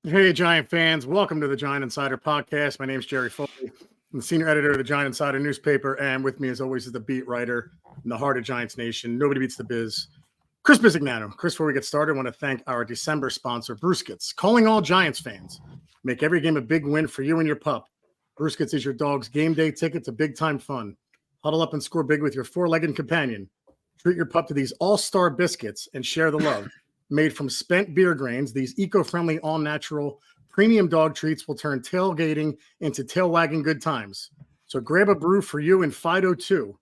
Hey, Giant fans. Welcome to the Giant Insider Podcast. My name is Jerry Foley. I'm the senior editor of the Giant Insider newspaper, and with me, as always, is the beat writer in the heart of Giants Nation. Nobody beats the biz. Chris Bisignano. Chris, before we get started, I want to thank our December sponsor, Brewskits. Calling all Giants fans. Make every game a big win for you and your pup. Brewskits is your dog's game day ticket to big-time fun. Huddle up and score big with your four-legged companion. Treat your pup to these all-star biscuits and share the love. Made from spent beer grains, these eco-friendly, all-natural, premium dog treats will turn tailgating into tail-wagging good times. So grab a brew for you and Fido too.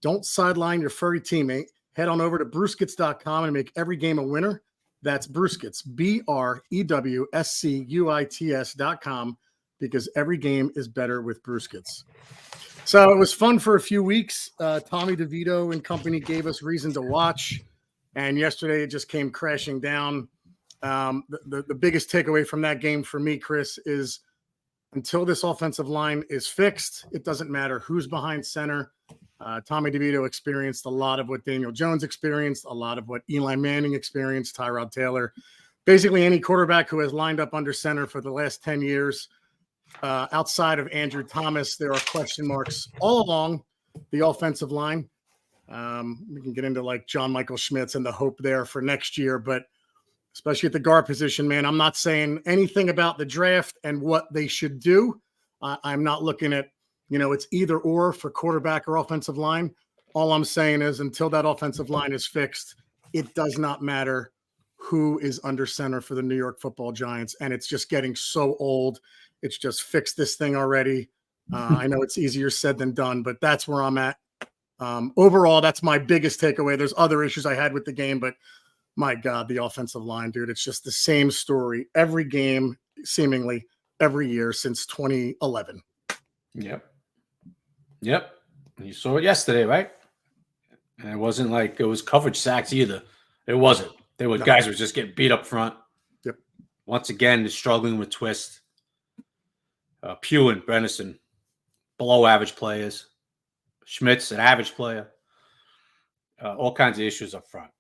Don't sideline your furry teammate. Head on over to Brewskits.com and make every game a winner. That's Brewskits, BREWSCUITS.com, because every game is better with Brewskits. So it was fun for a few weeks. Tommy DeVito and company gave us reason to watch. And yesterday it just came crashing down. The biggest takeaway from that game for me, Chris, is until this offensive line is fixed, it doesn't matter who's behind center. Tommy DeVito experienced a lot of what Daniel Jones experienced, a lot of what Eli Manning experienced, Tyrod Taylor. Basically, any quarterback who has lined up under center for the last 10 years, outside of Andrew Thomas, there are question marks all along the offensive line. We can get into like John Michael Schmitz and the hope there for next year, but especially at the guard position, man, I'm not saying anything about the draft and what they should do. I'm not looking at, it's either or for quarterback or offensive line. All I'm saying is until that offensive line is fixed, it does not matter who is under center for the New York Football Giants. And it's just getting so old. It's just fix this thing already. I know it's easier said than done, but that's where I'm at. Overall, that's my biggest takeaway. There's other issues I had with the game, but my God, the offensive line, dude, it's just the same story every game, seemingly every year since 2011. Yep. You saw it yesterday, right? And it wasn't like it was coverage sacks either. It wasn't. Guys were just getting beat up front. Yep. Once again, they're struggling with Twist. Pugh and Bredesen, below average players. Schmitz, an average player, all kinds of issues up front.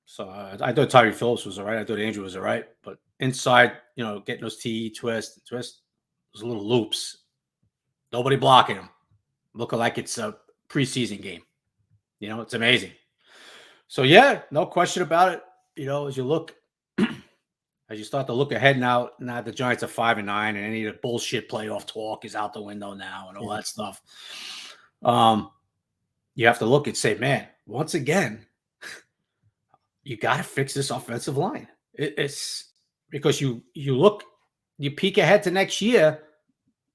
So I thought Tyree Phillips was all right. I thought Andrew was all right. But inside, getting those TE twist was little loops. Nobody blocking him. Looking like it's a preseason game. It's amazing. So, yeah, no question about it. As you look, as you start to look ahead now the Giants are 5-9 and any of the bullshit playoff talk is out the window now and all that stuff. You have to look and say, man, once again, you got to fix this offensive line. It's because you peek ahead to next year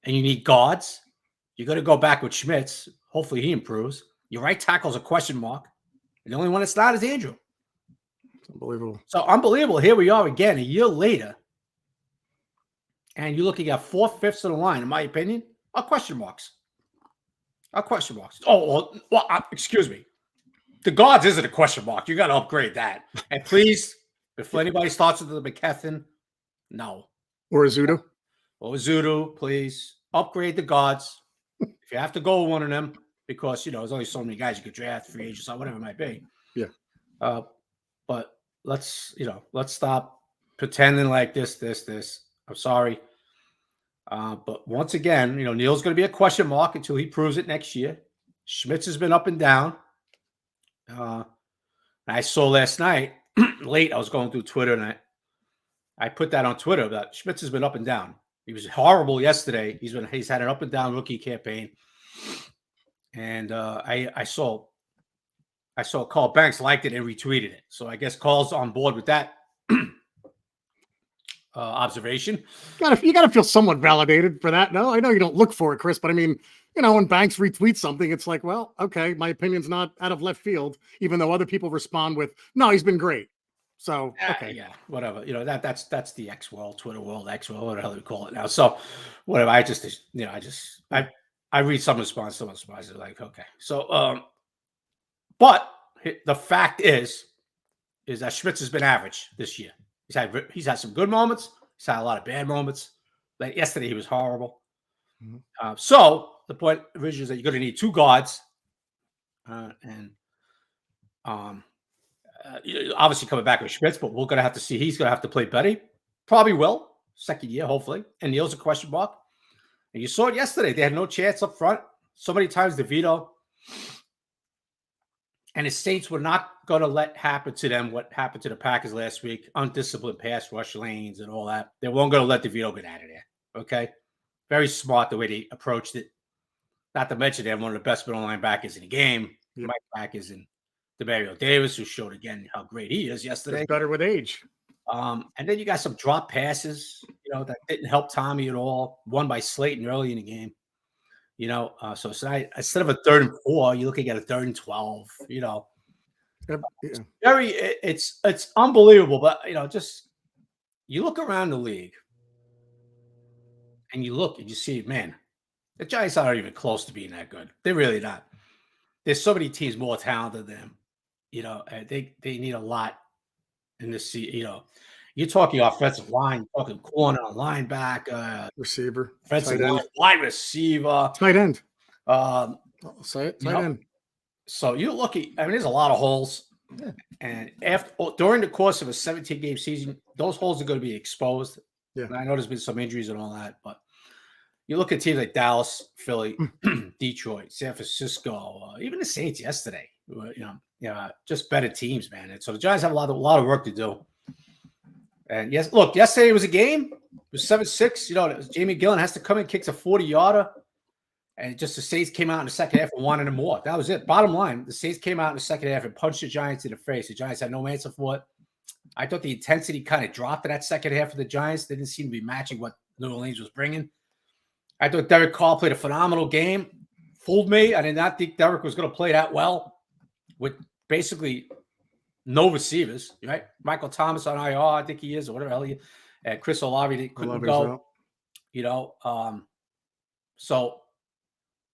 and you need guards. You got to go back with Schmitz. Hopefully he improves. Your right tackle's a question mark. And the only one that's not is Andrew. It's unbelievable. So unbelievable. Here we are again a year later. And you're looking at 4/5 of the line, in my opinion, are question marks. Oh, well, excuse me. The guards isn't a question mark. You got to upgrade that. And please, before anybody starts with the McKethan, no. Or Azudu. Please upgrade the guards. If you have to go with one of them, because, there's only so many guys you could draft, free agents, or whatever it might be. Yeah. But let's stop pretending like this. I'm sorry. But once again, Neal's going to be a question mark until he proves it next year. Schmitz has been up and down. I saw last night, late, I was going through Twitter, and I put that on Twitter that Schmitz has been up and down. He was horrible yesterday. He's had an up and down rookie campaign. And I saw Carl Banks liked it and retweeted it. So I guess Carl's on board with that. Observation. You gotta feel somewhat validated for that. No, I know you don't look for it, Chris, but I mean, when Banks retweets something, it's like, well, okay, my opinion's not out of left field, even though other people respond with, no, he's been great. So, okay. Yeah, whatever. That's the X world, Twitter world, X world, whatever we call it now. So, whatever. I read some response, like, okay. So, but the fact is that Schmitz has been average this year. He's had some good moments. He's had a lot of bad moments. Like yesterday, he was horrible. Mm-hmm. So the point originally is that you're going to need two guards, and obviously coming back with Schmitz, but we're going to have to see. He's going to have to play better. Probably will. second year, hopefully. And Neal's a question mark. And you saw it yesterday. They had no chance up front. So many times DeVito and the Saints were not going to let happen to them what happened to the Packers last week, undisciplined pass rush lanes and all that. They weren't going to let DeVito get out of there, okay? Very smart the way they approached it. Not to mention they have one of the best middle linebackers in the game. Yep. Mike Packers and Demario Davis, who showed again how great he is yesterday. It's better with age. And then you got some drop passes, that didn't help Tommy at all. One by Slayton early in the game. So instead of a 3rd and 4, you're looking at a 3rd and 12. Yeah. It's unbelievable, but just you look around the league and you see, man, the Giants aren't even close to being that good. They're really not. There's so many teams more talented than them. They need a lot in this season. You're talking offensive line, talking corner, linebacker, receiver, offensive line, wide receiver, tight end. I'll say it, tight end. So you're looking. I mean, there's a lot of holes, and during the course of a 17-game season, those holes are going to be exposed. Yeah, and I know there's been some injuries and all that, but you look at teams like Dallas, Philly, Detroit, San Francisco, even the Saints yesterday. Just better teams, man. And so the Giants have a lot of work to do. And yes, look, yesterday was a game. It was 7-6. Jamie Gillen has to come in, kicks a 40-yarder. And just the Saints came out in the second half and wanted him more. That was it. Bottom line, the Saints came out in the second half and punched the Giants in the face. The Giants had no answer for it. I thought the intensity kind of dropped in that second half of the Giants. They didn't seem to be matching what New Orleans was bringing. I thought Derek Carr played a phenomenal game. Fooled me. I did not think Derek was going to play that well with basically no receivers, right? Michael Thomas on IR, I think he is, or whatever the hell he is. And Chris Olave couldn't go. So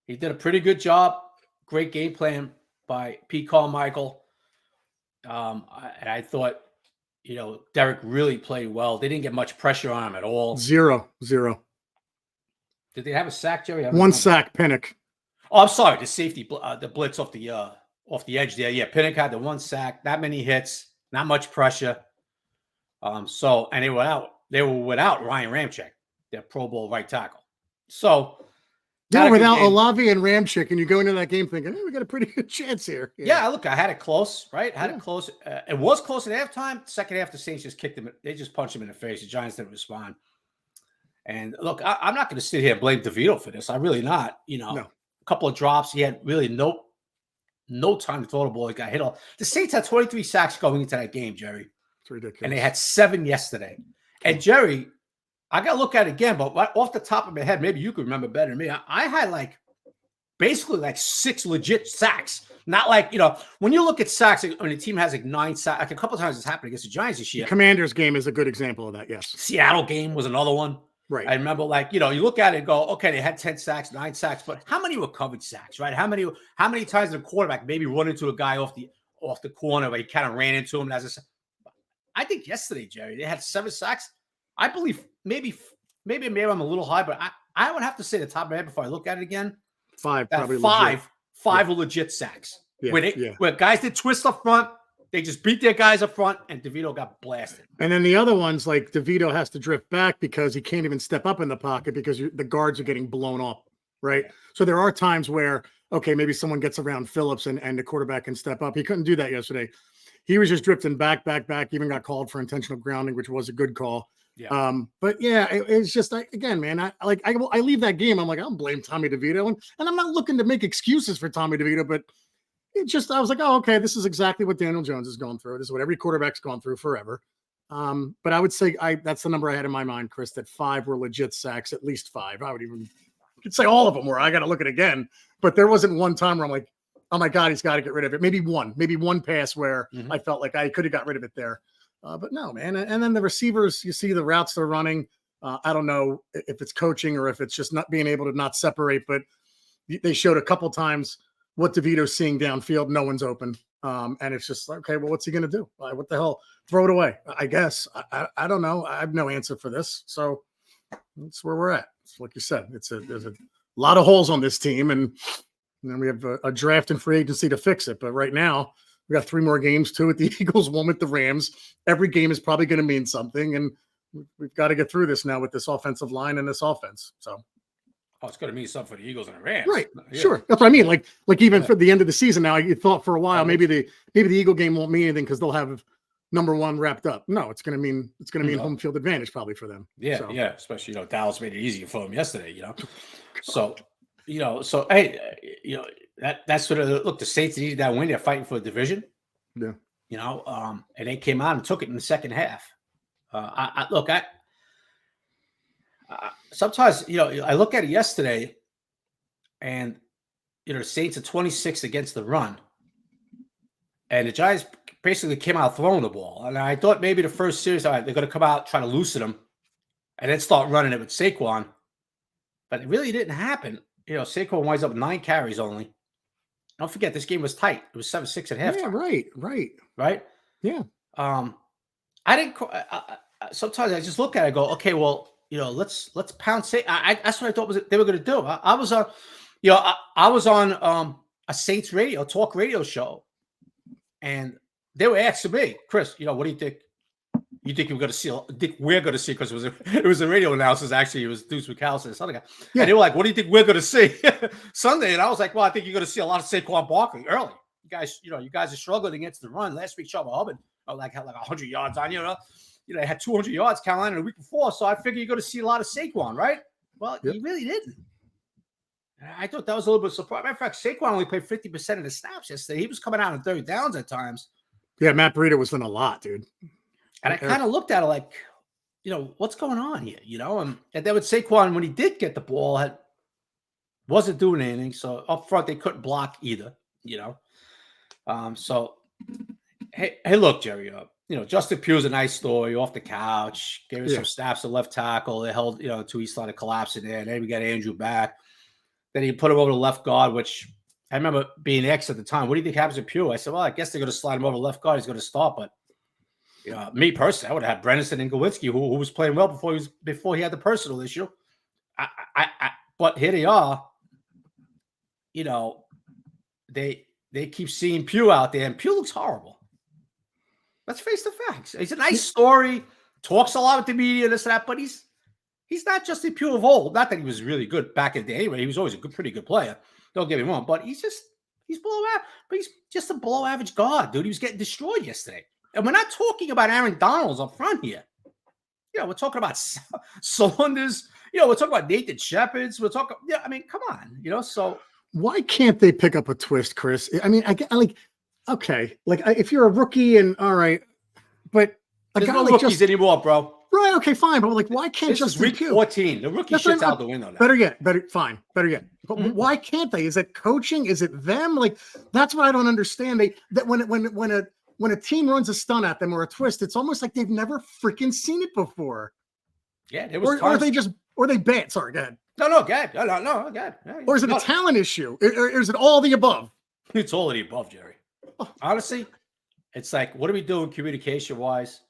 he did a pretty good job. Great game plan by Pete Carmichael. And I thought, Derek really played well. They didn't get much pressure on him at all. Zero. Did they have a sack, Jerry? One sack, Pinnock. Oh, I'm sorry. The safety, the blitz off the edge there. Yeah, Pinnock had the one sack, not many hits, not much pressure. And they were out. They were without Ryan Ramczyk, their Pro Bowl right tackle. So yeah, without Olave and Ramczyk, and you go into that game thinking, hey, we got a pretty good chance here. Yeah, look, I had it close, right? It close. It was close at halftime. Second half, the Saints just kicked him. They just punched him in the face. The Giants didn't respond. And look, I'm not going to sit here and blame DeVito for this. I'm really not. No. A couple of drops. He had really no time to throw the ball. He got hit off. The Saints had 23 sacks going into that game, Jerry. It's ridiculous. And they had 7 yesterday. And Jerry, I got to look at it again, but right off the top of my head, maybe you could remember better than me. I had basically 6 legit sacks. Not when you look at sacks, when a team has 9 sacks, a couple of times it's happened against the Giants this year. The Commanders game is a good example of that, yes. Seattle game was another one. Right. I remember you look at it and go, okay, they had 10 sacks, 9 sacks, but how many were covered sacks, right? How many times did the quarterback maybe run into a guy off the corner where he kind of ran into him? I think yesterday, Jerry, they had 7 sacks. I believe maybe I'm a little high, but I would have to say the top of my head before I look at it again. 5, probably five were legit sacks. Yeah, where guys did twist up front, they just beat their guys up front, and DeVito got blasted. And then the other ones, like DeVito has to drift back because he can't even step up in the pocket because the guards are getting blown up, right? Yeah. So there are times where, okay, maybe someone gets around Phillips and the quarterback can step up. He couldn't do that yesterday. He was just drifting back, even got called for intentional grounding, which was a good call. Yeah. But yeah, it's just again, man. I leave that game. I'm like, I don't blame Tommy DeVito, and I'm not looking to make excuses for Tommy DeVito, but I was like, oh, okay, this is exactly what Daniel Jones is going through. This is what every quarterback's gone through forever. But I would say that's the number I had in my mind, Chris. That 5 were legit sacks, at least 5. I could say all of them were. I got to look at it again, but there wasn't one time where I'm like, oh my God, he's got to get rid of it. Maybe one pass where I felt like I could have got rid of it there. But no, man. And then the receivers, you see the routes they're running. I don't know if it's coaching or if it's just not being able to not separate, but they showed a couple times what DeVito's seeing downfield. No one's open. And it's just like, okay, well, what's he going to do? What the hell? Throw it away, I guess. I don't know. I have no answer for this. So that's where we're at. It's like you said, there's a lot of holes on this team, and then we have a draft and free agency to fix it. But right now, we got 3 more games, 2 with the Eagles, 1 with the Rams. Every game is probably going to mean something. And we've got to get through this now with this offensive line and this offense. So. Oh, it's going to mean something for the Eagles and the Rams. Right. Yeah. Sure. That's what I mean. Like even for the end of the season now, you thought for a while, maybe the Eagle game won't mean anything because they'll have number 1 wrapped up. No, it's going to mean home field advantage probably for them. Yeah. So. Yeah. Especially, Dallas made it easier for them yesterday, So, hey, that's sort of, look, the Saints needed that win. They're fighting for a division. Yeah. And they came out and took it in the second half. Sometimes, I look at it yesterday and, the Saints are 26 against the run. And the Giants basically came out throwing the ball. And I thought maybe the first series, all right, they're going to come out, try to loosen them, and then start running it with Saquon. But it really didn't happen. Saquon winds up with 9 carries only. Don't forget, this game was tight. It was 7-6 at halftime. Yeah, right. Yeah. I didn't. Sometimes I just look at it and go, okay, well, let's pound Saquon. That's what I thought they were going to do. I was on, I was on a Saints talk radio show, and they were asking me, Chris, what do you think? You think we're going to see? We're going to see, because it was a radio announcers. Actually, it was Deuce McAllister, this other guy. Yeah. And they were like, "What do you think we're going to see Sunday?" And I was like, "Well, I think you're going to see a lot of Saquon Barkley early. You guys are struggling against the run. Last week, Chuba Hubbard had like 100 yards on you. They had 200 yards Carolina the week before, so I figure you're going to see a lot of Saquon, right? Well, He really didn't. And I thought that was a little bit surprising. Matter of fact, Saquon only played 50% of the snaps yesterday. He was coming out on 3rd downs at times. Yeah, Matt Breida was in a lot, dude. And I kind of looked at it like, what's going on here, And then with Saquon, when he did get the ball, wasn't doing anything. So up front, they couldn't block either, So, hey, look, Jerry, Justin Pugh's a nice story off the couch. Gave us some snaps to left tackle. They held, until he started collapsing there. And then we got Andrew back. Then he put him over to left guard, which I remember being X at the time. What do you think happens to Pugh? I said, well, I guess they're going to slide him over to left guard. He's going to start, but me personally, I would have had Brenison and Glowinski, who was playing well before he had the personal issue. But here they are. They keep seeing Pugh out there, and Pugh looks horrible. Let's face the facts. He's a nice story, talks a lot with the media, this and that, but he's not just a Pugh of old. Not that he was really good back in the day. Anyway, he was always a pretty good player. Don't get me wrong, but he's below average. But he's just a below average guard, dude. He was getting destroyed yesterday. And we're not talking about Aaron Donalds up front here. We're talking about Saunders. We're talking about Nathan Shepherds. We're talking, come on, so. Why can't they pick up a twist, Chris? I mean, okay. If you're a rookie and all right, but there's no rookies anymore, bro. Right. Okay, fine. But why can't this just is week 14? The rookie shit's out the window now. Better yet. But why can't they? Is it coaching? Is it them? That's what I don't understand. That when a team runs a stunt at them or a twist, it's almost like they've never freaking seen it before. Yeah, there was. Or they bad. Sorry, go ahead. No, go ahead. No, go ahead. Or is it a talent issue? Or is it all the above? It's all of the above, Jerry. Honestly, it's like, what are we doing communication-wise?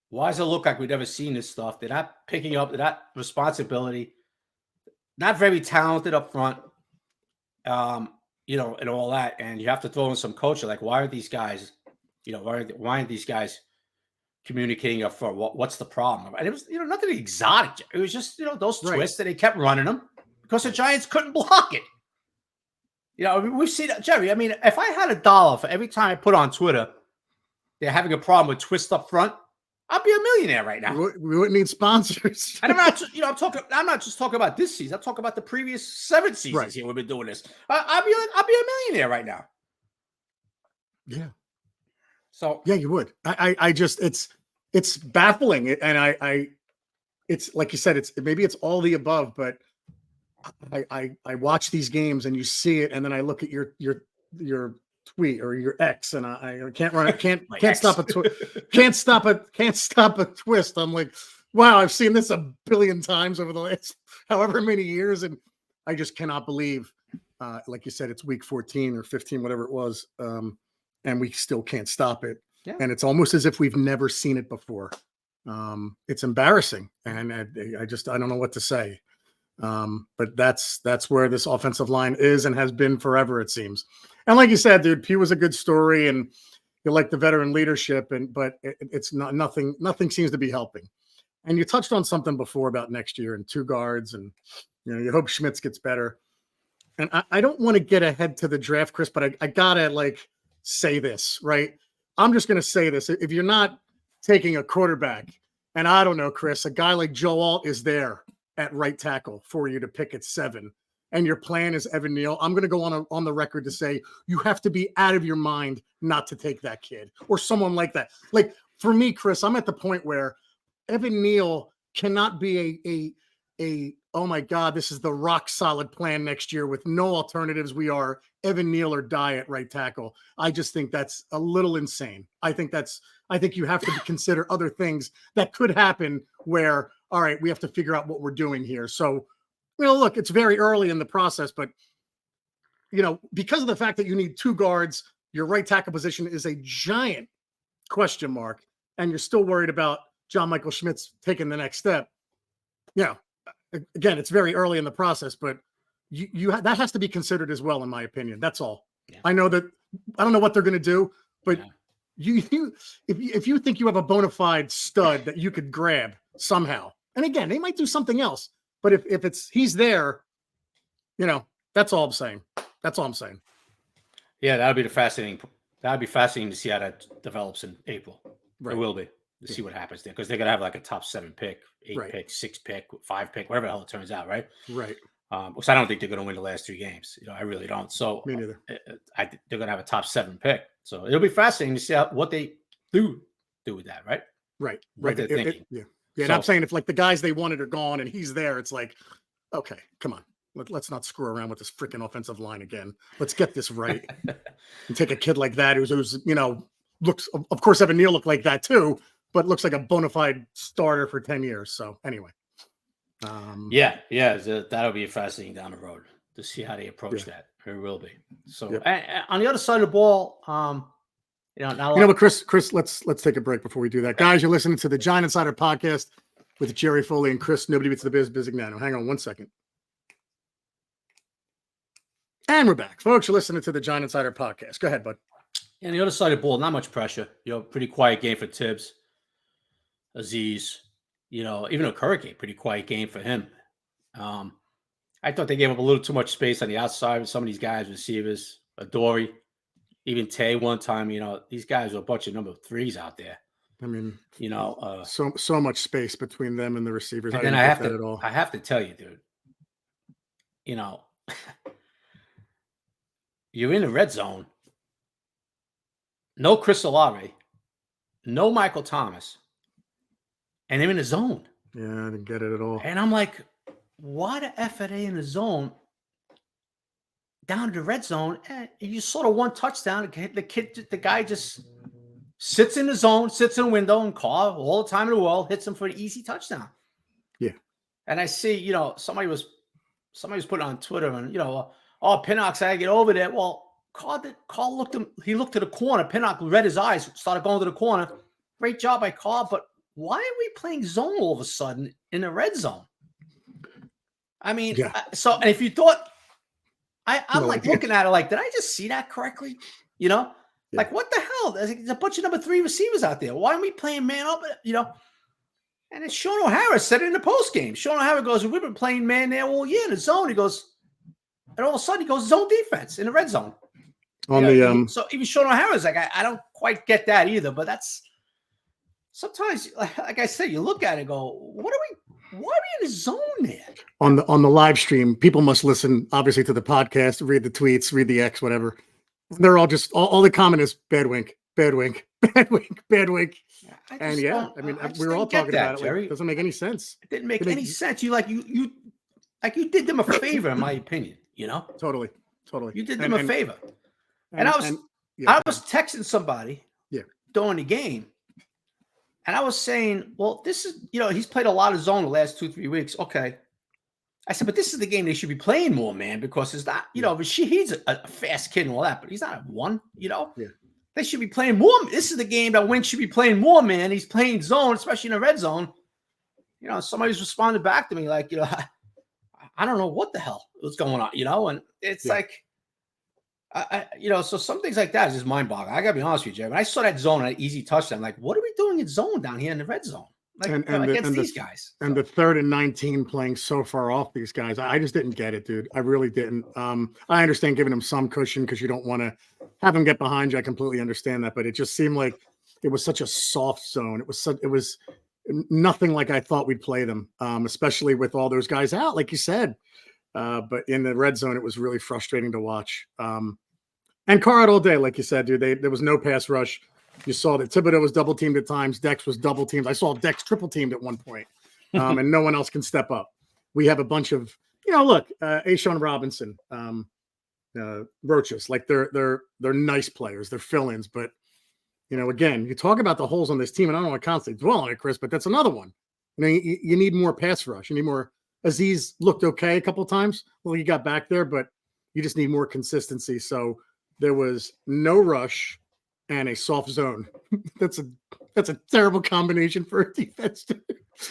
Why does it look like we've never seen this stuff? They're not picking up that responsibility. Not very talented up front, and all that. And you have to throw in some coaching. Like, why are these guys, why aren't these guys communicating up front? What's the problem? And it was, nothing exotic. It was just, those twists that they kept running them because the Giants couldn't block it. We've seen that, Jerry. I mean, if I had $1 for every time I put on Twitter, they're having a problem with twists up front, I'd be a millionaire right now. We wouldn't need sponsors. And I'm not just talking about this season. I'm talking about the previous 7 seasons here. We've been doing this. I'd be a millionaire right now. Yeah. So yeah, you would. I just it's baffling, and it's like you said, maybe it's all the above, but I watch these games and you see it, and then I look at your tweet or your X, and I can't run it, can't stop a twist. I'm like, wow, I've seen this a billion times over the last however many years, and I just cannot believe, like you said, it's week 14 or 15, whatever it was, and we still can't stop it. Yeah. And it's almost as if we've never seen it before. It's embarrassing, and I don't know what to say. But that's where this offensive line is and has been forever, it seems. And like you said, dude, Pugh was a good story, and you like the veteran leadership, but it's not nothing seems to be helping. And you touched on something before about next year and 2 guards, and you hope Schmitz gets better. And I don't want to get ahead to the draft, Chris, but I gotta like say this, right? I'm just gonna say this. If you're not taking a quarterback, and I don't know, Chris, a guy like Joe Alt is there at right tackle for you to pick at 7, and your plan is Evan Neal, I'm gonna go on the record to say you have to be out of your mind not to take that kid or someone like that. Like for me, Chris, I'm at the point where Evan Neal cannot be a oh my God, this is the rock solid plan next year with no alternatives. We are Evan Neal or die at right tackle. I just think that's a little insane. I think you have to consider other things that could happen where, all right, we have to figure out what we're doing here. So, look, it's very early in the process, but because of the fact that you need 2 guards, your right tackle position is a giant question mark, and you're still worried about John Michael Schmitz taking the next step. Again, it's very early in the process, but that has to be considered as well, in my opinion. That's all. Yeah. I don't know what they're going to do, but if you think you have a bona fide stud that you could grab somehow, and again, they might do something else, but if he's there, that's all I'm saying. That's all I'm saying. Yeah, that'd be fascinating to see how that develops in April. Right. It will be. To see what happens there, because they're gonna have like a top 7 pick, 8 pick, 6 pick, 5 pick, whatever the hell it turns out, right? Right. Because I don't think they're gonna win the last 3 games. I really don't. So me neither. They're gonna have a top 7 pick. So it'll be fascinating to see what they do with that, right? Right. What they're thinking. Yeah. And I'm saying if like the guys they wanted are gone and he's there, it's like, okay, come on. Let's not screw around with this freaking offensive line again. Let's get this right. And take a kid like that who's looks, of course, Evan Neal looked like that too, but looks like a bona fide starter for 10 years. So anyway. That'll be fascinating down the road to see how they approach that. It will be. So on the other side of the ball, but Chris, let's take a break before we do that. Guys, you're listening to the Giant Insider podcast with Jerry Foley and Chris. Nobody beats the biz, Bizignano. Hang on one second. And we're back. Folks, you're listening to the Giant Insider podcast. Go ahead, bud. And the other side of the ball, not much pressure. Pretty quiet game for Tibbs. Aziz, even a Curry, pretty quiet game for him. I thought they gave up a little too much space on the outside with some of these guys, receivers, Adoree, even Tay one time. These guys are a bunch of number 3s out there. I mean, so much space between them and the receivers. And I have to tell you, dude, you're in the red zone. No Chris Olave, no Michael Thomas, and they're in the zone. Yeah, I didn't get it at all. And I'm like, why the F are they in the zone down to the red zone? And you sort of one touchdown. The guy just sits in the zone, sits in the window, and Carr all the time in the world hits him for an easy touchdown. Yeah. And I see, somebody was putting on Twitter and, Pinnock's had to get over there. Well, Carr looked to the corner. Pinnock read his eyes, started going to the corner. Great job by Carr, but why are we playing zone all of a sudden in the red zone? I mean, and if you thought, I'm looking at it like, did I just see that correctly? Like what the hell? There's a bunch of number 3 receivers out there. Why aren't we playing man up? And then Sean O'Hara said it in the post game. Sean O'Hara goes, we've been playing man there all year in the zone. He goes, and all of a sudden he goes zone defense in the red zone. So even Sean O'Hara's like, I don't quite get that either, but that's sometimes, like I said, you look at it and go, why are we in the zone there? On the live stream, people must listen, obviously, to the podcast, read the tweets, read the X, whatever. They're all just, all the comment is bad wink, bad wink, bad wink, bad wink. And we were all talking about it. Like, it doesn't make any sense. It didn't make any sense. You did them a favor, in my opinion, Totally. You did them a favor. And I was texting somebody during the game, and I was saying, well, this is, he's played a lot of zone the last 2-3 weeks. Okay. I said, but this is the game they should be playing more, man, because it's not, he's a fast kid and all that, but he's not a 1, Yeah. They should be playing more. This is the game that Wentz should be playing more, man. He's playing zone, especially in the red zone. Somebody's responded back to me like, I don't know what the hell was going on, and it's like, so some things like that is just mind boggling. I gotta be honest with you, Jerry. When I saw that zone, an easy touchdown, I'm like, what are we doing in zone down here in the red zone? like And against the these guys. and the 3rd and 19 playing so far off these guys. I just didn't get it, dude. I really didn't. I understand giving them some cushion because you don't want to have them get behind you. I completely understand that, but it just seemed like it was such a soft zone. It was nothing like I thought we'd play them, especially with all those guys out, like you said. But in the red zone, it was really frustrating to watch. And Carr out all day, like you said, dude. There was no pass rush. You saw that Thibodeau was double teamed at times. Dex was double teamed. I saw Dex triple teamed at one point, and no one else can step up. We have a bunch of, look, Ashawn Robinson, Roaches, like they're nice players. They're fill-ins, but again, you talk about the holes on this team, and I don't want to constantly dwell on it, Chris, but that's another one. You need more pass rush. You need more. Aziz looked okay a couple of times. Well, he got back there, but you just need more consistency. So there was no rush and a soft zone. That's a terrible combination for a defense.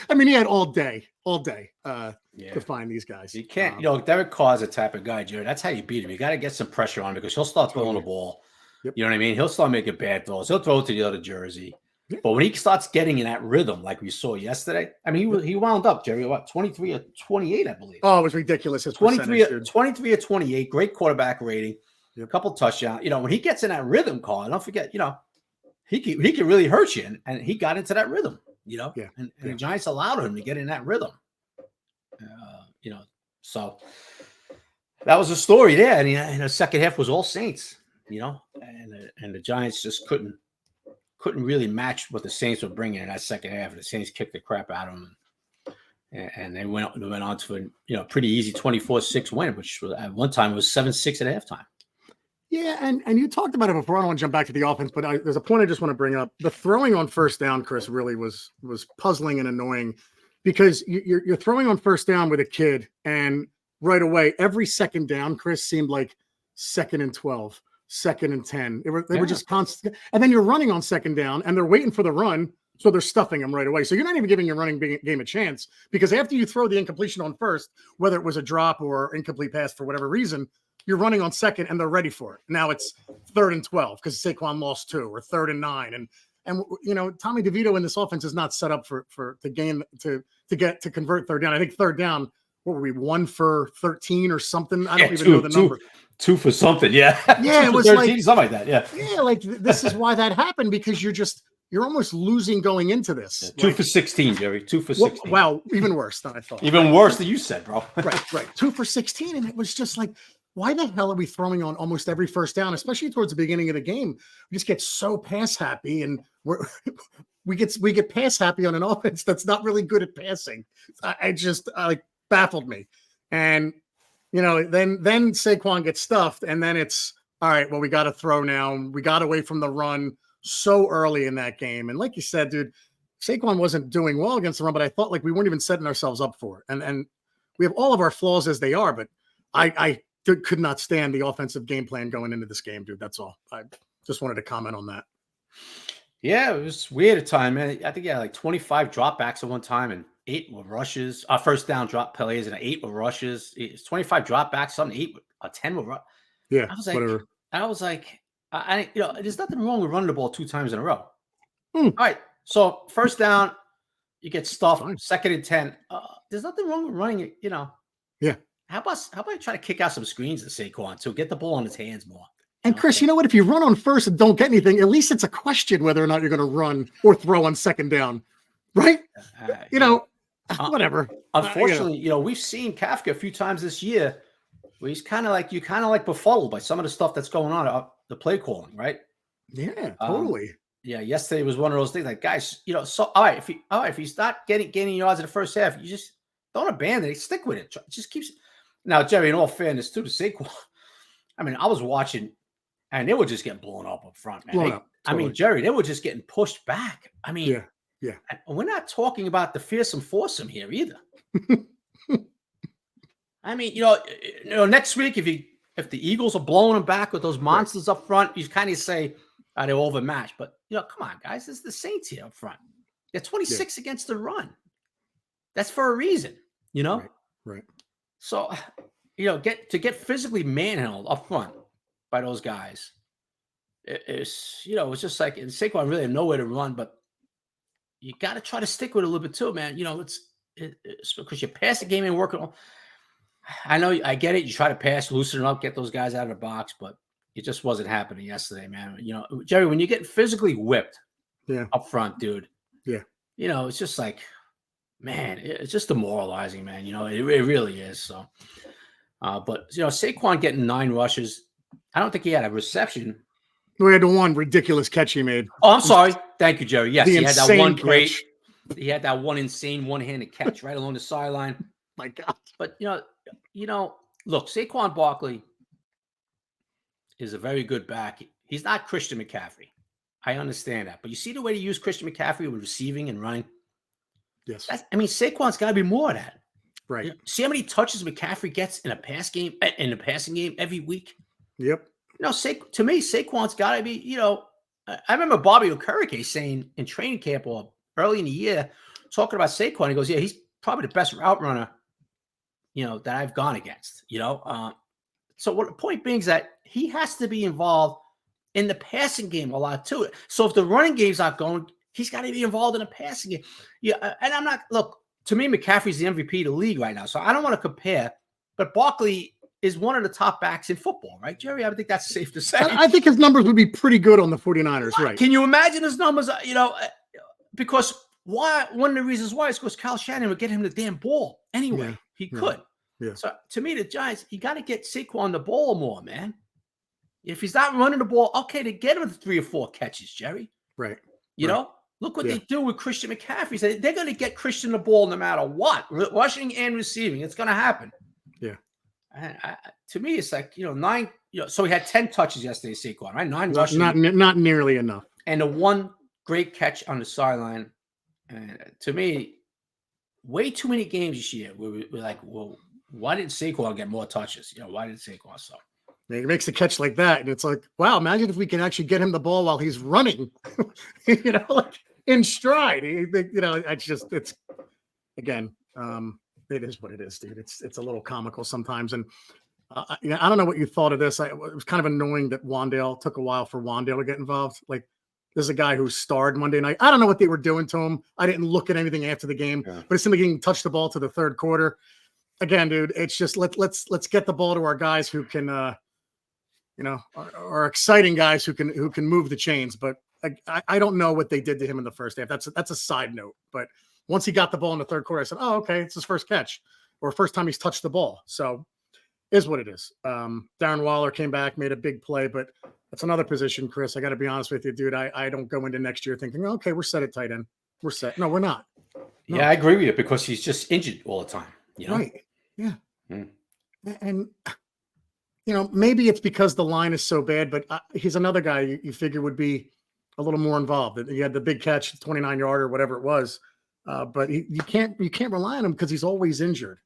I mean, he had all day to find these guys. You can't, Derek Carr's a type of guy, Jerry. That's how you beat him. You got to get some pressure on him because he'll start throwing the ball. Yep. You know what I mean? He'll start making bad throws. He'll throw it to the other jersey. Yep. But when he starts getting in that rhythm, like we saw yesterday, I mean, he wound up, Jerry, 23 or 28, I believe. Oh, it was ridiculous. His 23 or 28, great quarterback rating, a couple touchdowns. When he gets in that rhythm, Carl, don't forget, he can really hurt you. And he got into that rhythm, and the Giants allowed him to get in that rhythm. So that was the story there. And the second half was all Saints, and the Giants just couldn't really match what the Saints were bringing in that second half. The Saints kicked the crap out of them, and they went on to a pretty easy 24-6 win, which at one time was 7-6 at halftime. Yeah, and you talked about it before. I don't want to jump back to the offense, but there's a point I just want to bring up. The throwing on first down, Chris, really was puzzling and annoying because you're throwing on first down with a kid, and right away, every second down, Chris, seemed like 2nd and 12. 2nd and 10. They were just constant. And then you're running on second down and they're waiting for the run. So they're stuffing them right away. So you're not even giving your running game a chance because after you throw the incompletion on first, whether it was a drop or incomplete pass for whatever reason, you're running on second and they're ready for it. Now it's 3rd and 12 because Saquon lost 2 or 3rd and 9. And Tommy DeVito in this offense is not set up to convert third down. I think third down, what were we, 1 for 13 or something? I don't even know the number. 2 for something, yeah. Yeah, it was 13, like something like that, yeah. Yeah, like this is why that happened because you're almost losing going into this. Yeah, 2 for 16, Jerry. 2 for 16. Wow, even worse than I thought. Even worse than you said, bro. Right. 2 for 16, and it was just like, why the hell are we throwing on almost every first down, especially towards the beginning of the game? We just get so pass happy, and we get pass happy on an offense that's not really good at passing. I baffled me, and. Then Saquon gets stuffed, and then it's all right. Well, we got to throw now. We got away from the run so early in that game, and like you said, dude, Saquon wasn't doing well against the run, but I thought like we weren't even setting ourselves up for it. And we have all of our flaws as they are, but I could not stand the offensive game plan going into this game, dude. That's all. I just wanted to comment on that. Yeah, it was weird at time, man. I think he had like 25 dropbacks at one time and 8 were rushes. First down drop plays and 8 were rushes. It's 25 dropbacks, something 8 or 10 were rushes. Yeah, whatever. There's nothing wrong with running the ball 2 times in a row. All right, so first down, you get stuffed. 2nd and 10. There's nothing wrong with running it. Yeah. How about you try to kick out some screens to Saquon to get the ball in his hands more? And Chris, you know what? If you run on first and don't get anything, at least it's a question whether or not you're going to run or throw on second down, right? Whatever. Unfortunately, we've seen Kafka a few times this year where he's kind of like befuddled by some of the stuff that's going on, the play calling, right? Yeah, totally. Yesterday was one of those things like, guys, so all right, if he's not gaining yards in the first half, you just don't abandon it. Stick with it. It just keeps. Now, Jerry, in all fairness, too, to Saquon, I mean, I was watching, and they were just getting blown up front, man. Totally. I mean, Jerry, they were just getting pushed back. I mean, yeah. We're not talking about the fearsome foursome here either. I mean, next week, if the Eagles are blowing them back with those monsters up front, you kind of say they're overmatched. But come on, guys, this is the Saints here up front. They're 26 against the run. That's for a reason, Right. So, get physically manhandled up front by those guys. It's just like, and Saquon really had nowhere to run, but you got to try to stick with it a little bit too, man. It's because you pass the game and working on. I know, I get it. You try to pass, loosen it up, get those guys out of the box, but it just wasn't happening yesterday, man. Jerry, when you get physically whipped up front, dude. Yeah. It's just like, man, it's just demoralizing, man. It really is. So, but Saquon getting 9 rushes. I don't think he had a reception. We had the one ridiculous catch he made. Oh, I'm sorry. Thank you, Jerry. Yes, The he had that one catch. He had that one insane one-handed catch right along the sideline. My God. But look, Saquon Barkley is a very good back. He's not Christian McCaffrey. I understand that. But you see the way they use Christian McCaffrey with receiving and running? Yes. Saquon's got to be more of that. Right. See how many touches McCaffrey gets in a passing game every week? Yep. To me, Saquon's got to be, I remember Bobby Okereke saying in training camp or early in the year, talking about Saquon, he goes, yeah, he's probably the best route runner, that I've gone against, So what the point being is that he has to be involved in the passing game a lot too. So if the running game's not going, he's got to be involved in the passing game. Yeah, and to me, McCaffrey's the MVP of the league right now. So I don't want to compare, but Barkley is one of the top backs in football, right, Jerry? I would think that's safe to say. I think his numbers would be pretty good on the 49ers, right? Can you imagine his numbers, because one of the reasons why is because Kyle Shanahan would get him the damn ball anyway. Yeah. He could. Yeah. So to me, the Giants, you got to get Saquon the ball more, man. If he's not running the ball, okay, to get him 3 or 4 catches, Jerry. Right. Look what they do with Christian McCaffrey. They're going to get Christian the ball no matter what, rushing and receiving. It's going to happen. Yeah. And to me, it's like 9. So he had 10 touches yesterday, Saquon, right? 9 rushing, not nearly enough, and the one great catch on the sideline. And to me, way too many games this year. We're like, well, why didn't Saquon get more touches? Why didn't Saquon? So he makes a catch like that, and it's like, wow! Imagine if we can actually get him the ball while he's running, like in stride. It's again. It is what it is, dude. It's a little comical sometimes. And I don't know what you thought of this. It was kind of annoying that took a while for Wandale to get involved. Like, there's a guy who starred Monday night. I don't know what they were doing to him. I didn't look at anything after the game, but it seemed like he didn't touch the ball to the third quarter. Again, dude, it's just let's get the ball to our guys who can, are exciting guys who can move the chains. But I don't know what they did to him in the first half. That's a side note, but. Once he got the ball in the third quarter, I said, oh, okay, it's his first catch or first time he's touched the ball. So is what it is. Darren Waller came back, made a big play, but that's another position, Chris. I got to be honest with you, dude. I don't go into next year thinking, okay, we're set at tight end. We're set. No, we're not. No. Yeah, I agree with you because he's just injured all the time. Right. Yeah. And, maybe it's because the line is so bad, but he's another guy you figure would be a little more involved. He had the big catch, 29-yard or whatever it was. But you can't rely on him because he's always injured.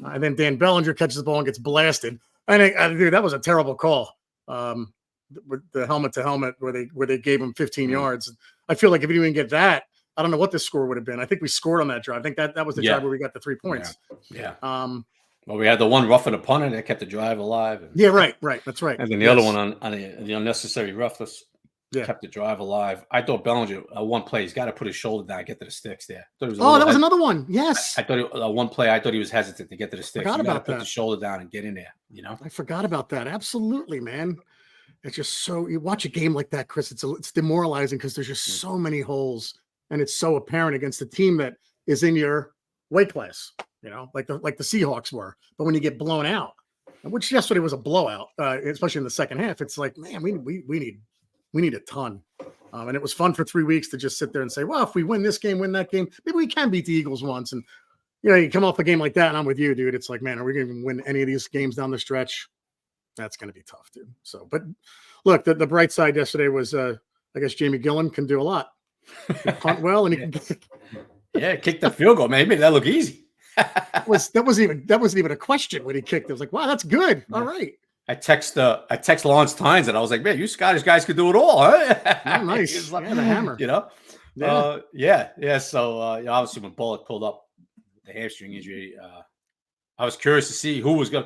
And then Dan Bellinger catches the ball and gets blasted. And dude, that was a terrible call. With the helmet to helmet where they gave him 15 yards. I feel like if he didn't get that, I don't know what the score would have been. I think we scored on that drive. I think that was the drive where we got the 3 points. Yeah. Well, we had the one roughing the punter that kept the drive alive. Yeah, right. That's right. And then the other one on the unnecessary roughness. Kept the drive alive. I thought Bellinger, one play, he's got to put his shoulder down, get to the sticks there. That was another one. Yes. I thought one play, I thought he was hesitant to get to the sticks. You got to put the shoulder down and get in there, I forgot about that. Absolutely, man. It's just you watch a game like that, Chris, it's demoralizing because there's just so many holes and it's so apparent against a team that is in your weight class, like the Seahawks were. But when you get blown out, which yesterday was a blowout, especially in the second half, it's like, man, we need a ton. And it was fun for 3 weeks to just sit there and say, well, if we win this game, win that game, maybe we can beat the Eagles once. And, you come off a game like that, and I'm with you, dude. It's like, man, are we going to win any of these games down the stretch? That's going to be tough, dude. So, but look, the bright side yesterday was, I guess Jamie Gillen can do a lot. He can punt well, and he can kick the field goal. Maybe that look easy. that wasn't even a question when he kicked. It was like, wow, that's good. All right. I text Lawrence Tynes and I was like, man, you Scottish guys could do it all, huh? Oh, nice. Like, the hammer. Yeah. So obviously when Bullock pulled up the hamstring injury, I was curious to see who was going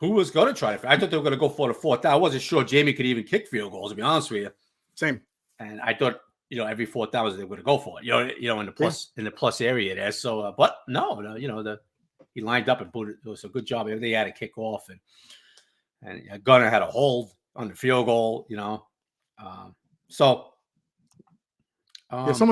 to try to. I thought they were going to go for the fourth down. I wasn't sure Jamie could even kick field goals, to be honest with you. Same. And I thought every fourth down they would go for it. In the plus area there. So, but no, he lined up and booted. It was a good job. They had a kick off, and Gunner had a hold on the field goal. Someone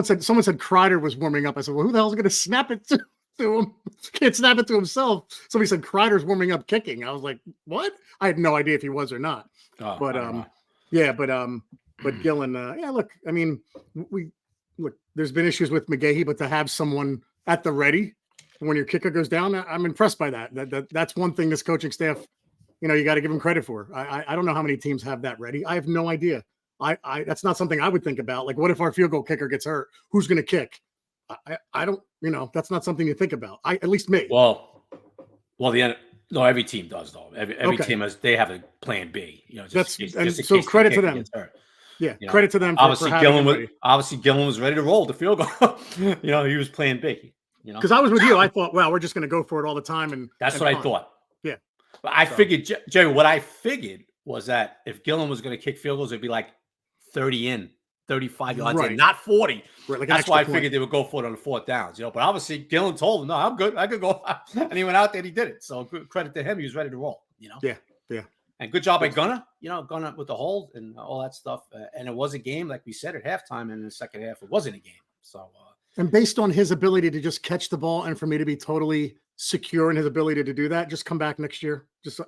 said Kreider was warming up. I said, well, who the hell is going to snap it to him? Can't snap it to himself. Somebody said Kreider's warming up kicking. I was like, what? I had no idea if he was or not. But Gillen, look, I mean, there's been issues with McGahee, but to have someone at the ready when your kicker goes down, I'm impressed by that. That's one thing this coaching staff, you got to give him credit for. I don't know how many teams have that ready. I have no idea. That's not something I would think about. Like, what if our field goal kicker gets hurt? Who's going to kick? I don't, that's not something you think about. At least me. Well, every team does though. Every team they have a plan B. So credit to them. Yeah, credit to them. Obviously, Gillen was ready to roll the field goal. He was playing B. Because I was with you, I thought, well, we're just going to go for it all the time, and that's what I thought. Yeah, but I figured, Jerry. What I figured was that if Gillen was going to kick field goals, it'd be like 30 in, 35 yards in, not 40. Right, like that's why I figured they would go for it on the fourth downs. But obviously, Gillen told him, "No, I'm good. I could go," and he went out there and he did it. So credit to him; he was ready to roll. Yeah. And good job by Gunner, Gunner with the hold and all that stuff. And it was a game, like we said, at halftime. And in the second half, it wasn't a game. So, and based on his ability to just catch the ball and for me to be totally secure in his ability to do that, just come back next year. Just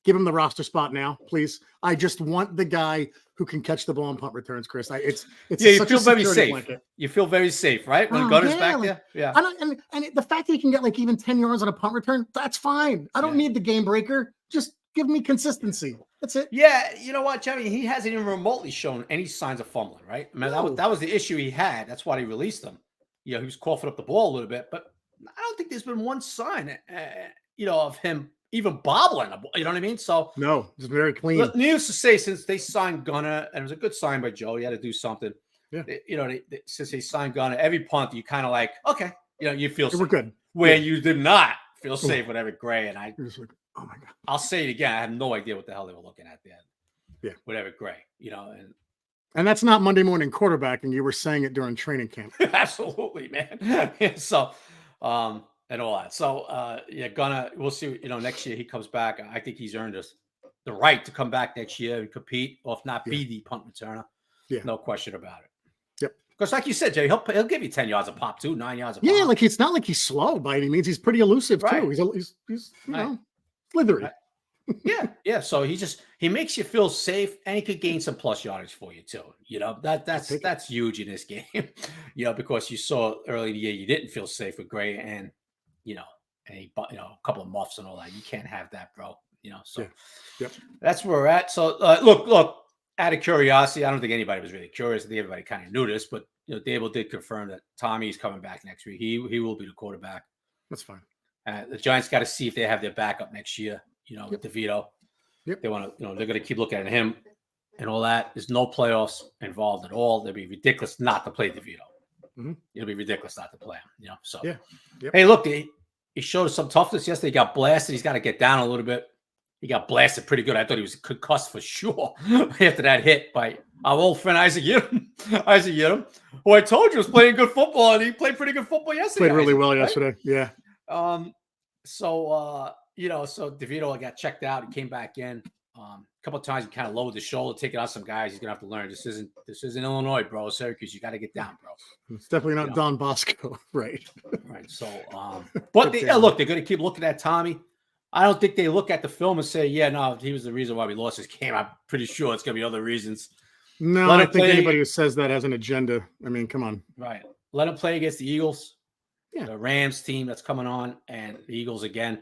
give him the roster spot now, please. I just want the guy who can catch the ball on punt returns, Chris. You feel very safe. Blanket. You feel very safe, right? When Gunner's back there. Yeah. And the fact that he can get like even 10 yards on a punt return, that's fine. I don't need the game breaker. Just give me consistency. That's it. Yeah, you know what, Jimmy? He hasn't even remotely shown any signs of fumbling, right? I mean, that was the issue he had. That's why he released him. He was coughing up the ball a little bit, but I don't think there's been one sign, of him even bobbling. You know what I mean? So no, it's very clean. Needless to say, since they signed Gunner, and it was a good sign by Joe, he had to do something. Yeah. Since they signed Gunner, every punt you kind of like, okay, you feel safe. We're good. Where you did not feel safe with Eric Gray, and You're just like, oh my God. I'll say it again. I have no idea what the hell they were looking at there. Yeah. With Eric Gray, and that's not Monday morning quarterbacking. You were saying it during training camp. Absolutely, man. So, and all that. So, Gunner, we'll see. Next year he comes back. I think he's earned us the right to come back next year and compete, or if not, be the punt returner. Yeah, no question about it. Yep. Because, like you said, Jay, he'll give you 10 yards a pop too, 9 yards a pop. Yeah, like it's not like he's slow by any means. He's pretty elusive too. He's slithery. Yeah. So he makes you feel safe, and he could gain some plus yardage for you too. That's huge in this game. Because you saw early in the year you didn't feel safe with Gray, and a couple of muffs and all that. You can't have that, bro. So that's where we're at. So look. Out of curiosity, I don't think anybody was really curious. I think everybody kind of knew this, but Dable did confirm that Tommy's coming back next week. He will be the quarterback. That's fine. The Giants got to see if they have their backup next year. With DeVito. Yep. They want to. They're going to keep looking at him and all that. There's no playoffs involved at all. It'd be ridiculous not to play DeVito. Mm-hmm. It'll be ridiculous not to play him. So yeah. Yep. Hey, look, he showed us some toughness yesterday. He got blasted. He's got to get down a little bit. He got blasted pretty good. I thought he was concussed for sure after that hit by our old friend Isaac Yiadom, who I told you was playing good football, and he played pretty good football yesterday. Played really well yesterday. Yeah. So DeVito got checked out. He came back in. A couple of times he kind of lowered the shoulder, taking out some guys. He's gonna have to learn. This isn't Illinois, bro. Syracuse, you got to get down, bro. It's definitely not Don Bosco, right? Right. So, but they're gonna keep looking at Tommy. I don't think they look at the film and say, yeah, no, he was the reason why we lost this game. I'm pretty sure it's going to be other reasons. No, I think anybody who says that has an agenda. I mean, come on. Right. Let him play against the Eagles, the Rams team that's coming on, and the Eagles again.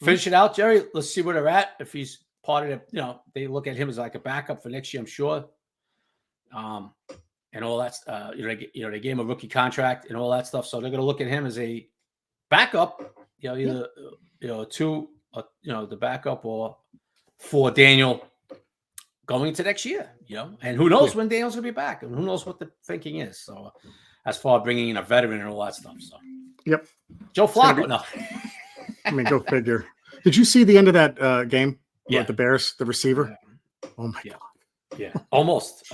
Finish it out, Jerry. Let's see where they're at. If he's part of it, they look at him as like a backup for next year, I'm sure. And all that's, they gave him a rookie contract and all that stuff. So they're going to look at him as a backup, either, the backup or for Daniel going into next year, and who knows when Daniel's going to be back, and who knows what the thinking is. So as far as bringing in a veteran and all that stuff. So, Joe Flacco. No, I mean, go figure. Did you see the end of that game? Yeah. The Bears, the receiver. Oh my God. Yeah. Almost.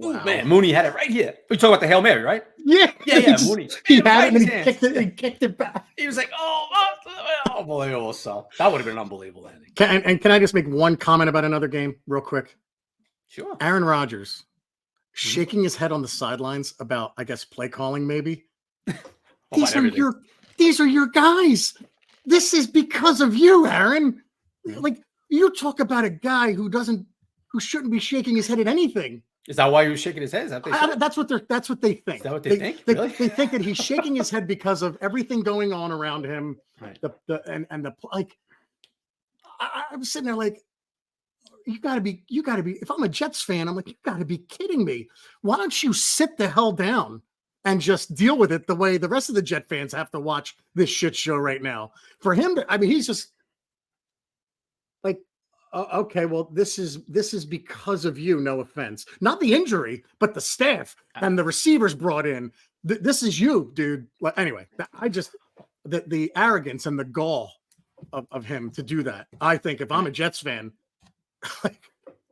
Ooh, man, Mooney had it right here. We talking about the Hail Mary, right? Yeah, Mooney. He had it and he kicked it back. He was like, unbelievable. So that would have been an unbelievable ending. Can I just make one comment about another game real quick? Sure. Aaron Rodgers shaking his head on the sidelines about, I guess, play calling maybe. These are your guys. This is because of you, Aaron. Like, you talk about a guy who shouldn't be shaking his head at anything. Is that why he was shaking his head? Is that that's what they think. Is that what they think? Really? They think that he's shaking his head because of everything going on around him. Right. I'm sitting there like, you gotta be. If I'm a Jets fan, I'm like, you gotta be kidding me. Why don't you sit the hell down and just deal with it the way the rest of the Jet fans have to watch this shit show right now? For him to, he's just like, okay, well, this is because of you. No offense, not the injury, but the staff and the receivers brought in. This is you, dude. Anyway, the arrogance and the gall of him to do that. I think if I'm a Jets fan, like,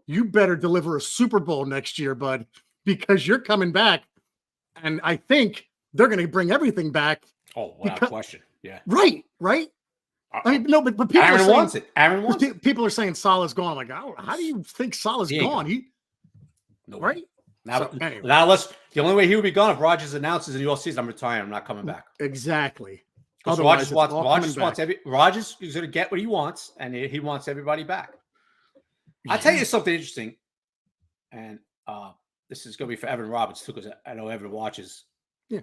you better deliver a Super Bowl next year, bud, because you're coming back, and I think they're going to bring everything back. Oh, without question, yeah. Right. No, but people Aaron wants it. Aaron wants it. People are saying Salah's gone. I'm like, how do you think Salah's gone? Right? Now, unless the only way he would be gone if Rodgers announces in the offseason, I'm retiring, I'm not coming back. Exactly. Rodgers is going to get what he wants, and he wants everybody back. I'll tell you something interesting, and this is going to be for Evan Roberts too, because I know Evan watches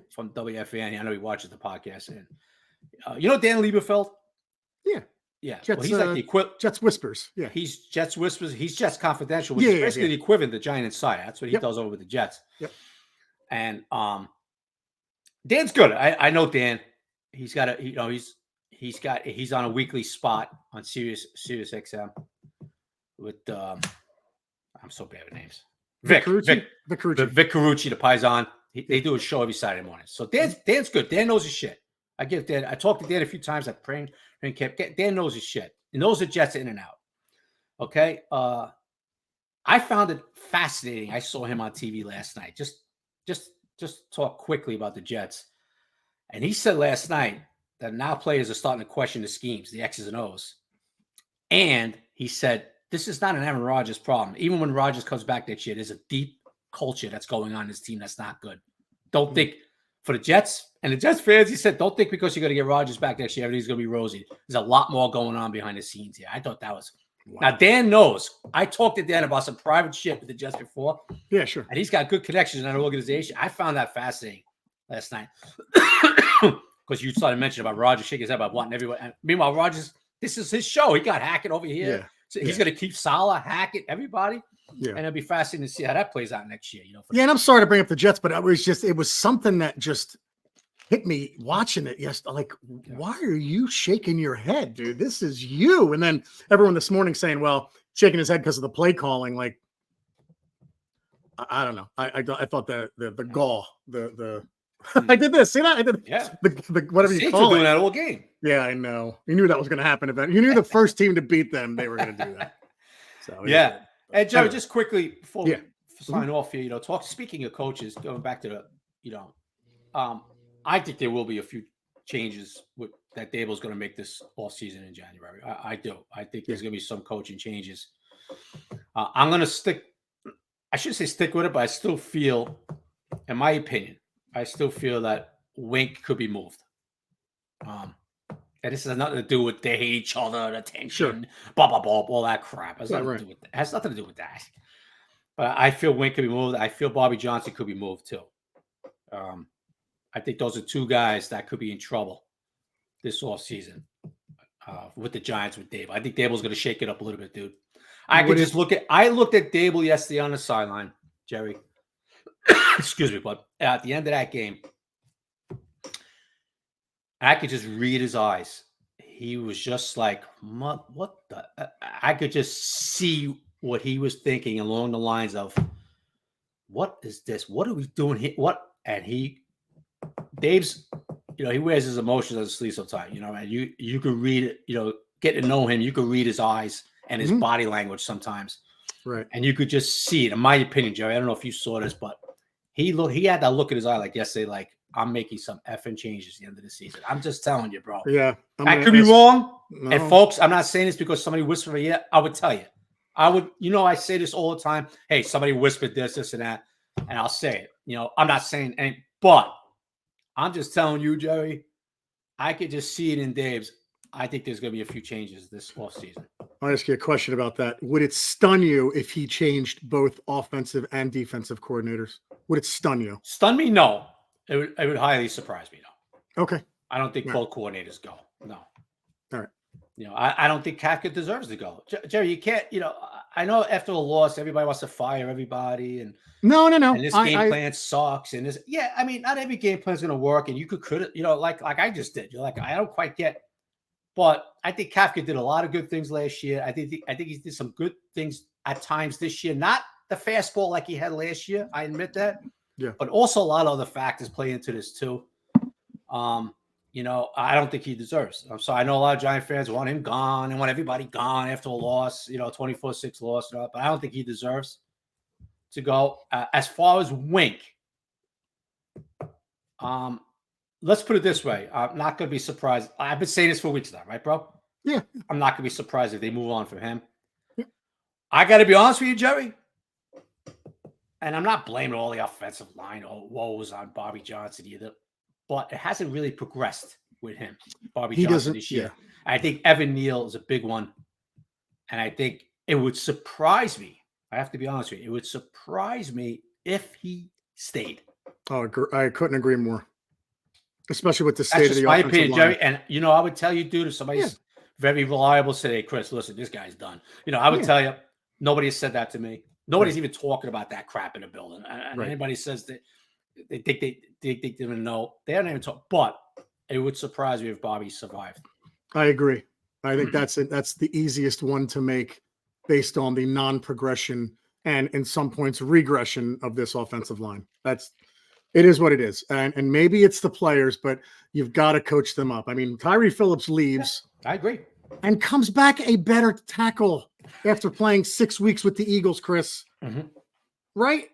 from WFAN. I know he watches the podcast. And you know Dan Lieberfeld? Yeah. Jets, he's like the Jets Whispers. Yeah, he's Jets Whispers. He's Jets Confidential, which is basically the equivalent of the Giant Insider. That's what he does over with the Jets. Yep. And Dan's good. I know Dan. He's got he's on a weekly spot on Sirius XM. With I'm so bad with names. Vic Carucci, the Paisan. They do a show every Saturday morning. So Dan's good. Dan knows his shit. I talked to Dan a few times. I prayed and kept. Dan knows his shit. He knows the Jets in and out. Okay. I found it fascinating. I saw him on TV last night. Just talk quickly about the Jets. And he said last night that now players are starting to question the schemes, the X's and O's. And he said, this is not an Aaron Rodgers problem. Even when Rodgers comes back next year, there's a deep culture that's going on in this team that's not good. Don't think for the Jets and the Jets fans, he said, don't think because you're going to get Rodgers back next year, everything's going to be rosy. There's a lot more going on behind the scenes here. I thought that was Now, Dan knows. I talked to Dan about some private shit with the Jets before. Yeah, sure. And he's got good connections in that organization. I found that fascinating last night. Because you started mentioning about Rodgers shaking his head about wanting everyone. And meanwhile, Rodgers, this is his show. He got Hackett over here. Yeah. So he's going to keep Salah, Hackett, everybody. Yeah. And it'll be fascinating to see how that plays out next year. Yeah, and I'm sorry to bring up the Jets, but it was something that just hit me watching it. Yes, like, why are you shaking your head, dude? This is you. And then everyone this morning saying, well, shaking his head because of the play calling. Like, I don't know. I thought the gall, I did this. See that? I did the whatever you call it. Doing that all game. Yeah, I know. You knew that was going to happen. You knew the first team to beat them, they were going to do that. So yeah. And Joe, just quickly before we sign off here, speaking of coaches, going back to I think there will be a few changes that Dable's going to make this off season in January. I do. I think there's going to be some coaching changes. I'm going to stick with it, but I still feel, in my opinion, that Wink could be moved. And this has nothing to do with they hate each other, the tension, blah, blah, blah, all that crap. It has nothing to do with that. But I feel Wink could be moved. I feel Bobby Johnson could be moved too. I think those are two guys that could be in trouble this offseason with the Giants with Dable. I think Dable's going to shake it up a little bit, dude. I looked at Dable yesterday on the sideline, Jerry. Excuse me, but at the end of that game, I could just read his eyes. He was just like, what the? I could just see what he was thinking along the lines of, what is this? What are we doing here? What? And Dave's, he wears his emotions on his sleeve so tight, and you could read it, get to know him. You could read his eyes and his body language sometimes. Right. And you could just see it. In my opinion, Jerry, I don't know if you saw this, but he had that look in his eye like yesterday, like I'm making some effing changes at the end of the season. I'm just telling you, bro. Yeah. I could be wrong. No. And folks, I'm not saying this because somebody whispered it yet. I would tell you. I say this all the time. Hey, somebody whispered this, and that, and I'll say it. I'm not saying anything, but I'm just telling you, Jerry, I could just see it in Dave's. I think there's going to be a few changes this offseason. I'll ask you a question about that. Would it stun you if he changed both offensive and defensive coordinators? Would it stun you? Stun me? No. It would highly surprise me, no. Okay. I don't think both coordinators go. No. All right. I don't think Kafka deserves to go. Jerry, you can't, I know after a loss, everybody wants to fire everybody. And no. And this game plan sucks. And not every game plan is going to work. And you could, like I just did. You're like, I don't quite get. But I think Kafka did a lot of good things last year. I think he did some good things at times this year. Not the fastball like he had last year. I admit that. Yeah. But also a lot of other factors play into this too. I don't think he deserves. So I know a lot of Giant fans want him gone and want everybody gone after a loss, 24-6 loss. But I don't think he deserves to go. As far as Wink, let's put it this way. I'm not going to be surprised. I've been saying this for weeks now, right, bro? Yeah. I'm not going to be surprised if they move on from him. Yeah. I got to be honest with you, Jerry. And I'm not blaming all the offensive line or woes on Bobby Johnson either. But it hasn't really progressed with him, Bobby Johnson, this year. Yeah. I think Evan Neal is a big one. And I think it would surprise me. I have to be honest with you. It would surprise me if he stayed. Oh, I couldn't agree more. Especially with the state That's of the my offensive opinion, line. Jerry. And, I would tell you, dude, if somebody's very reliable, say, hey, Chris, listen, this guy's done. I would tell you, nobody has said that to me. Nobody's even talking about that crap in the building. And anybody says that they think they didn't know, they haven't even talked. But it would surprise me if Bobby survived. I agree. I think that's it. That's the easiest one to make based on the non-progression and in some points regression of this offensive line. It is what it is. And maybe it's the players, but you've got to coach them up. I mean, Tyree Phillips leaves. I agree. And comes back a better tackle after playing 6 weeks with the Eagles, Chris. Mm-hmm. Right?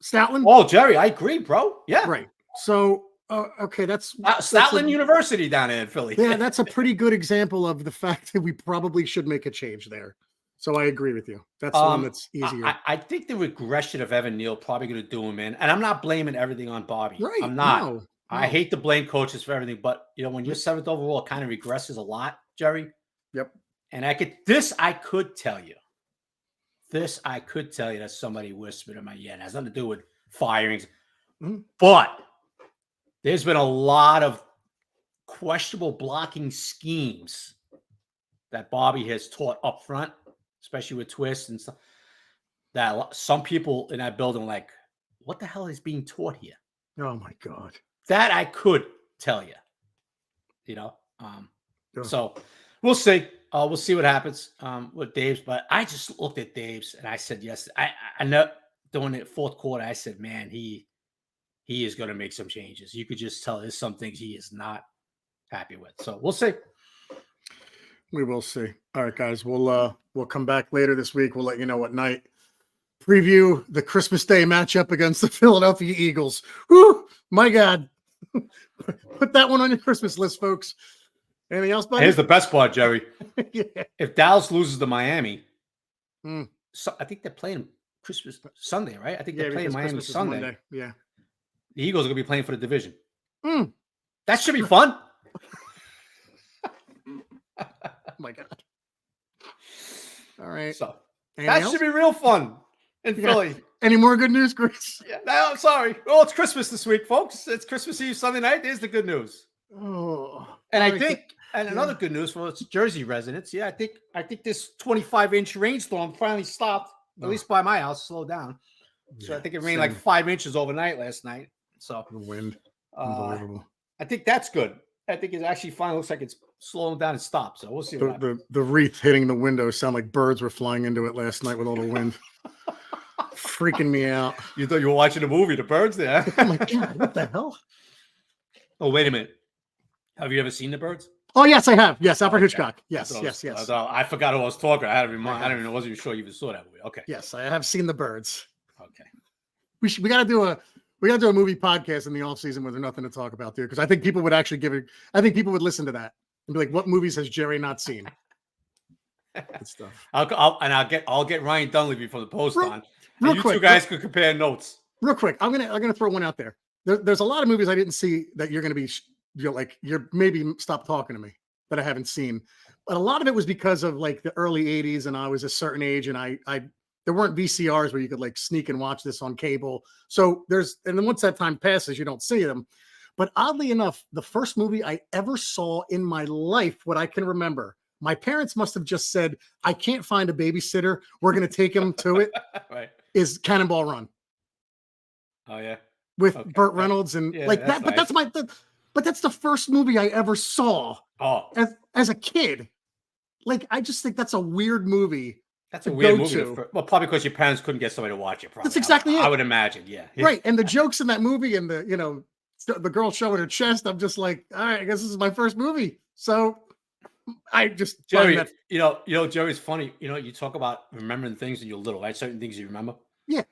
Stoutland? Oh, Jerry, I agree, bro. Yeah. Right. So, okay, that's Stoutland University down in Philly. Yeah, that's a pretty good example of the fact that we probably should make a change there. So I agree with you. That's the one that's easier. I think the regression of Evan Neal probably going to do him in. And I'm not blaming everything on Bobby. Right. I'm not. No. I hate to blame coaches for everything, but when you're 7th overall, it kind of regresses a lot, Jerry. Yep. And I could tell you that somebody whispered in my ear. It has nothing to do with firings. Mm-hmm. But there's been a lot of questionable blocking schemes that Bobby has taught up front, especially with twists and stuff, that some people in that building are like, what the hell is being taught here? Oh, my God. That I could tell you, So we'll see. We'll see what happens with Dave's. But I just looked at Dave's and I said, yes, I know during the fourth quarter, I said, man, he is going to make some changes. You could just tell there's some things he is not happy with. So we'll see. We will see. All right, guys. We'll come back later this week. We'll let you know what night. Preview the Christmas Day matchup against the Philadelphia Eagles. Whew, my God. Put that one on your Christmas list, folks. Anything else, buddy? Here's the best part, Jerry. Yeah. If Dallas loses to Miami, I think they're playing Christmas Sunday, right? I think they're playing Miami Christmas Sunday. Yeah. The Eagles are going to be playing for the division. That should be fun. Oh my God. All right. So anything that should be real fun in Philly. Any more good news, Chris? Yeah, no, I'm sorry. Oh, it's Christmas this week, folks. It's Christmas Eve Sunday night. There's the good news. Oh. And I think, another good news for us Jersey residents. Yeah, I think this 25-inch rainstorm finally stopped, at least by my house, slowed down. So I think it rained like 5 inches overnight last night. So the wind. Unbelievable. I think that's good. I think it actually finally looks like it's slowing down and stopped. So we'll see what happens. The wreath hitting the window sound like birds were flying into it last night with all the wind. Freaking me out. You thought you were watching a movie, The Birds there. Oh my God, what the hell? Oh, wait a minute. Have you ever seen The Birds? Oh yes, I have. Yes, Alfred Okay. Hitchcock. Yes, I yes, yes. I forgot who I was talking. I had to remind. I don't even wasn't even sure you even saw that movie. Okay. Yes, I have seen The Birds. Okay. We gotta do a movie podcast in the off season where there's nothing to talk about, dude. Because I think people would actually give it. I think people would listen to that and be like, "What movies has Jerry not seen?" Good stuff. I'll get Ryan Dunleavy from the Post Real- on, and real you quick, two guys could compare notes. Real quick, I'm gonna throw one out there. There's a lot of movies I didn't see that you're gonna be you're maybe stop talking to me that I haven't seen, but a lot of it was because of like the early '80s and I was a certain age and I there weren't VCRs where you could like sneak and watch this on cable. So and then once that time passes, you don't see them. But oddly enough, the first movie I ever saw in my life, what I can remember, my parents must have just said, "I can't find a babysitter. We're gonna take him to it." Right. Is Cannonball Run. Oh yeah. With Okay. Burt Reynolds and Yeah, like that's that. But nice. but that's the first movie I ever saw Oh, as a kid. Like I just think that's a weird movie. that's to a weird go movie. to. Well, probably because your parents couldn't get somebody to watch it. Probably. That's exactly I it. would imagine. Yeah. Right. And the jokes in that movie and the girl showing her chest, I'm just like, all right, I guess this is my first movie. So I just find Jerry, that Jerry's funny. You talk about remembering things when you're little, right? Certain things you remember. Yeah.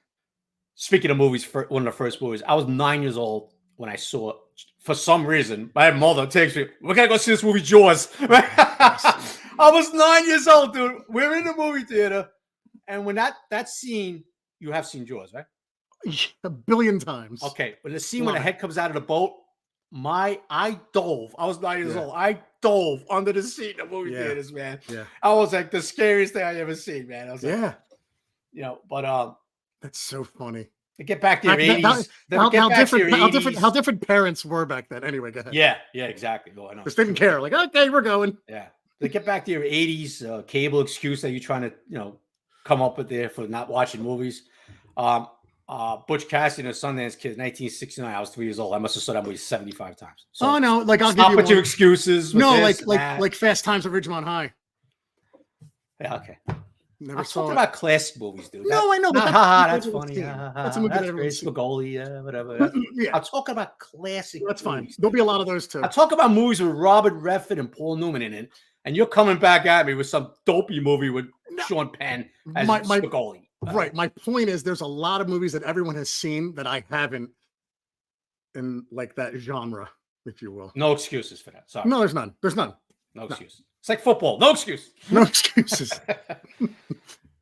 Speaking of movies, one of the first movies, I was 9 years old when I saw it. For some reason, my mother takes me, "We're gonna go see this movie, Jaws." I was 9 years old, dude. We're in the movie theater, and when that scene, you have seen Jaws, right? a billion times. Okay, but the scene when the Love it. head comes out of the boat, I dove. I was 9 years Yeah. old. I dove under the seat in the movie Yeah. theaters, man. Yeah. I was like the scariest thing I ever seen, man. I was like, Yeah. but That's so funny. to get back to your Back then, 80s. how different parents were back then. Anyway, go ahead. Yeah, exactly. Oh, I know. Just didn't care. Like, okay, we're going. Yeah. To get back to your 80s cable excuse that you're trying to, come up with there for not watching movies. Butch Cassidy and the Sundance Kid, 1969. I was 3 years old. I must have saw that movie 75 times. So Oh no, like I'll give stop you with your one. excuses. with No, this, like that. like Fast Times at Ridgemont High. Yeah, okay. Never I'm saw talking it. about classic movies, dude. No, I know, but That's everyone's funny. seen. That's a movie that That's great. everyone's seen. Spagoli, yeah, whatever. Yeah, I'm talking about classic. that's fine. movies. There'll be a lot of those too. I talk about movies with Robert Redford and Paul Newman in it, and you're coming back at me with some dopey movie with No. Sean Penn as My- Spagoli. Right. My point is, there's a lot of movies that everyone has seen that I haven't, in like that genre, if you will. No excuses for that. Sorry. No, there's none. There's none. No excuse. It's like football. No excuse. No excuses.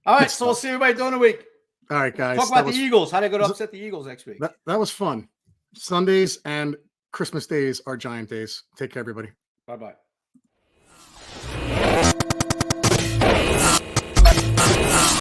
All right, Good so we'll stuff. see everybody during the week. All right, guys. Talk that about was- the Eagles. How they going to was- upset the Eagles next week. That was fun. Sundays and Christmas days are giant days. Take care, everybody. Bye-bye.